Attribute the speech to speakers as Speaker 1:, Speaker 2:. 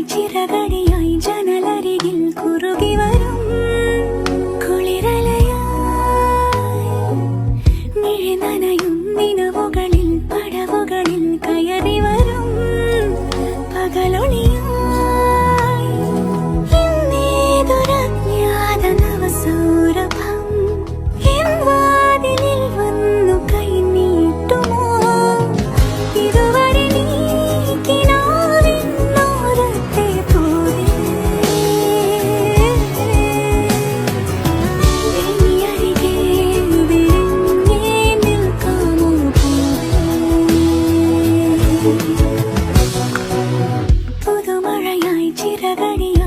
Speaker 1: ചിറകടിയായി ജനലരികിൽ കുറുകി വരും കുളിരലയായി മിഴി നനയും നിലവുകളിൽ പടവുകളിൽ കയറി വരും പകലൊളിയായി ഇന്നേതൊരജ്ഞാത നവസൗരഭം എൻ വാതിലിൽ വന്നു കൈ നീട്ടുമോ ഇതുവരെ നീ കിനാവിന്നോരത്തെ പോലെ ഇനി അരികെ വിരിഞ്ഞേ നിൽക്കാമോ പുതുമഴയായി ചിറകടിയായി